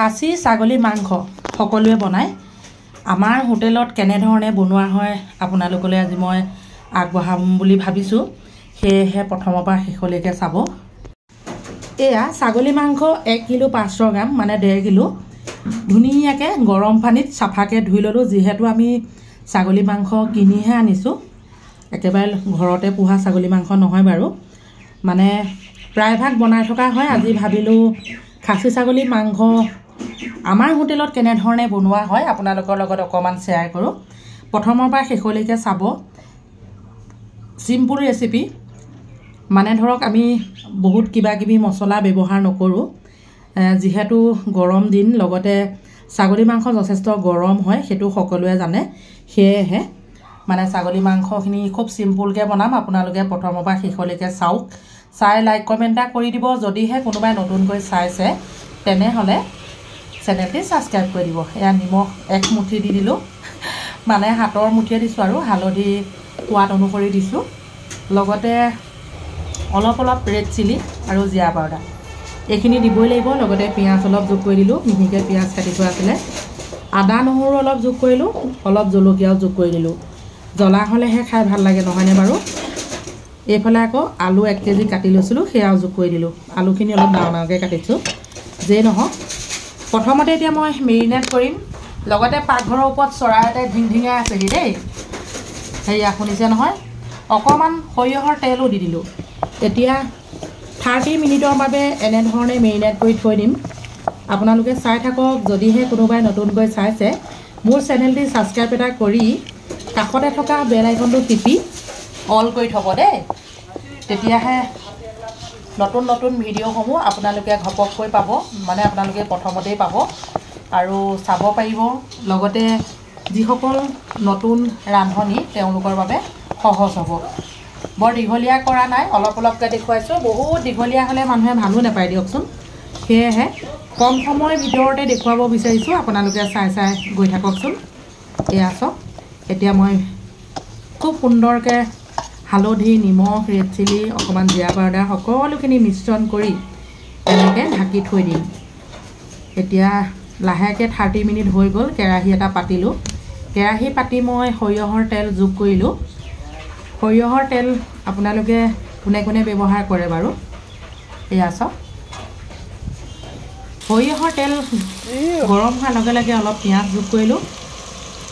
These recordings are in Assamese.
খাচী ছাগলী মাংস সকলোৱে বনায় আমাৰ হোটেলত কেনেধৰণে বনোৱা হয় আপোনালোকলৈ আজি মই আগবঢ়াম বুলি ভাবিছোঁ সেয়েহে প্ৰথমৰ পৰা শেষলৈকে চাব এয়া ছাগলী মাংস 1 কিলো 500 গ্ৰাম মানে 1.5 কিলো ধুনীয়াকৈ গৰম পানীত সাফাকৈ ধুই ললোঁ যিহেতু আমি ছাগলী মাংস কিনিহে আনিছোঁ একেবাৰে ঘৰতে পোহা ছাগলী মাংস নহয় বাৰু মানে প্ৰায়ভাগ বনাই থকা হয় আজি ভাবিলোঁ খাচী ছাগলী মাংস আমাৰ হোটেলত কেনেধৰণে বনোৱা হয় আপোনালোকৰ লগত অকমান শেয়াৰ কৰোঁ প্ৰথমৰ পৰা শেষলৈকে চাব সিম্পল ৰেচিপি মানে ধৰক আমি বহুত কিবা কিবি মছলা ব্যৱহাৰ নকৰোঁ যেহেতু গৰম দিন লগতে ছাগলী মাংস যথেষ্ট গৰম হয় সেইটো সকলোৱে জানে সেয়েহে মানে ছাগলী মাংসখিনি খুব সিম্পলকৈ বনাম আপোনালোকে প্ৰথমৰ পৰা শেষলৈকে চাওক চাই লাইক কমেন্ট কৰি দিব যদিহে কোনোবাই নতুনকৈ চাইছে তেনেহলে চেনেলটি সাবস্ক্ৰাইব কৰি দিব এয়া নিমখ 1 মুঠি দি দিলোঁ মানে হাতৰ মুঠিয়ে দিছোঁ আৰু হালধি সোৱাদ অনুসৰি দিছোঁ লগতে অলপ ৰেড চিলি আৰু জিৰা পাউডাৰ এইখিনি দিবই লাগিব লগতে পিঁয়াজ অলপ যোগ কৰি দিলোঁ মিহিকৈ পিঁয়াজ কাটি থোৱা আছিলে আদা নহৰু অলপ যোগ কৰিলোঁ অলপ জলকীয়াও যোগ কৰি দিলোঁ জ্বলা হ'লেহে খাই ভাল লাগে নহয়নে বাৰু এইফালে আকৌ আলু 1 কেজি কাটি লৈছিলোঁ সেয়াও যোগ কৰি দিলোঁ আলুখিনি অলপ ডাঙৰকৈ কাটিছোঁ যে নহওক প্ৰথমতে এতিয়া মই মেৰিনেট কৰিম লগতে পাকঘৰৰ ওপৰত চৰাই এটা ঢিংঢিঙাই আছেহি দেই সেয়া শুনিছে নহয় অকণমান সৰিয়হৰ তেলো দি দিলোঁ এতিয়া 30 মিনিটৰ বাবে এনেধৰণে মেৰিনেট কৰি থৈ দিম আপোনালোকে চাই থাকক যদিহে কোনোবাই নতুনকৈ চাইছে মোৰ চেনেলটি সাবস্ক্ৰাইব এটা কৰি কাষতে থকা বেল আইকনটো টিপি অল কৰি থব দেই তেতিয়াহে নতুন ভিডিঅ'সমূহ আপোনালোকে ঘপককৈ পাব মানে আপোনালোকে প্ৰথমতেই পাব আৰু চাব পাৰিব লগতে যিসকল নতুন ৰান্ধনি তেওঁলোকৰ বাবে সহজ হ'ব বৰ দীঘলীয়া কৰা নাই অলপকৈ দেখুৱাইছোঁ বহুত দীঘলীয়া হ'লে মানুহে ভালো নাপায় দিয়কচোন সেয়েহে কম সময়ৰ ভিতৰতে দেখুৱাব বিচাৰিছোঁ আপোনালোকে চাই গৈ থাককচোন এয়া চাওক এতিয়া মই খুব সুন্দৰকৈ হালধি নিমখ ৰেড চিলি অকণমান জিৰা পাউডাৰ সকলোখিনি মিশ্ৰণ কৰি এনেকৈ ঢাকি থৈ দিম এতিয়া লাহেকৈ 30 মিনিট হৈ গ'ল কেৰাহী এটা পাতিলোঁ কেৰাহী পাতি মই সৰিয়হৰ তেল যোগ কৰিলোঁ সৰিয়হৰ তেল আপোনালোকে কোনে ব্যৱহাৰ কৰে বাৰু এয়া চাওক সৰিয়হৰ তেল গৰম হোৱাৰ লগে লগে অলপ পিঁয়াজ যোগ কৰিলোঁ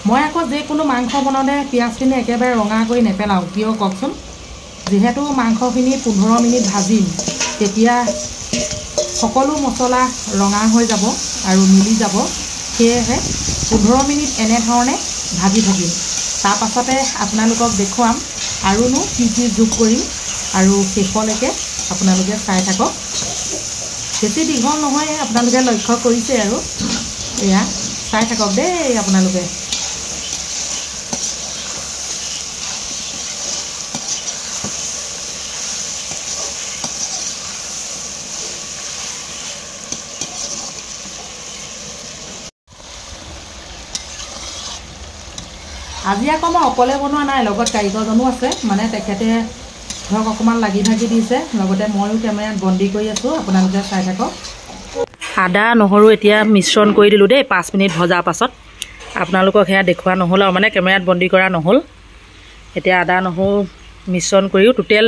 মই আকৌ যিকোনো মাংস বনাওঁতে পিঁয়াজখিনি একেবাৰে ৰঙা কৰি নেপেলাওঁ কিয় কওকচোন যিহেতু মাংসখিনি 15 মিনিট ভাজিম তেতিয়া সকলো মছলা ৰঙা হৈ যাব আৰু মিলি যাব সেয়েহে 15 মিনিট এনেধৰণে ভাজি থাকিম তাৰ পাছতে আপোনালোকক দেখুৱাম আৰুনো কি যোগ কৰিম আৰু শেষলৈকে আপোনালোকে চাই থাকক বেছি দীঘল নহয় আপোনালোকে লক্ষ্য কৰিছে আৰু এয়া চাই থাকক দেই আপোনালোকে আজি আকৌ মই অকলে বনোৱা নাই লগত কাৰিকৰজনো আছে মানে তেখেতে ধৰক অকণমান লাগি ভাগি দিছে লগতে ময়ো কেমেৰাত বন্দী কৰি আছোঁ আপোনালোকে চাই থাকক আদা নহৰু এতিয়া মিশ্ৰণ কৰি দিলোঁ দেই 5 মিনিট ভজাৰ পাছত আপোনালোকক সেয়া দেখুওৱা নহ'ল আৰু মানে কেমেৰাত বন্দী কৰা নহ'ল এতিয়া আদা নহৰু মিশ্ৰণ কৰিও টোটেল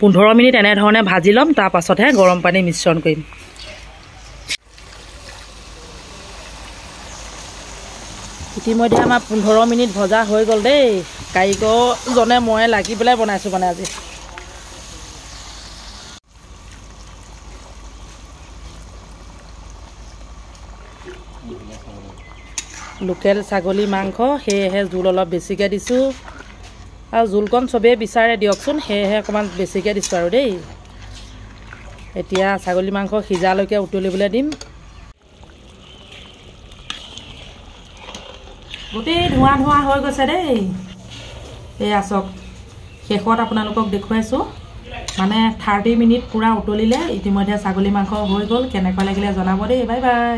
15 মিনিট এনেধৰণে ভাজি ল'ম তাৰ পাছতহে গৰম পানী মিশ্ৰণ কৰিম ইতিমধ্যে আমাৰ 15 মিনিট ভজা হৈ গ'ল দেই কাৰিকৰজনে মই লাগি পেলাই বনাইছোঁ মানে আজি লোকেল ছাগলী মাংস সেয়েহে জোল অলপ বেছিকৈ দিছোঁ আৰু জোলকণ চবেই বিচাৰে দিয়কচোন সেয়েহে অকণমান বেছিকৈ দিছোঁ আৰু দেই এতিয়া ছাগলী মাংস সিজালৈকে উতলিবলৈ দিম গোটেই ধোঁৱা হৈ গৈছে দেই এয়া চাওক শেষত আপোনালোকক দেখুৱাইছোঁ মানে 30 মিনিট পুৰা উতলিলে ইতিমধ্যে ছাগলী মাংস হৈ গ'ল কেনেকুৱা লাগিলে জনাব দেই বাই বাই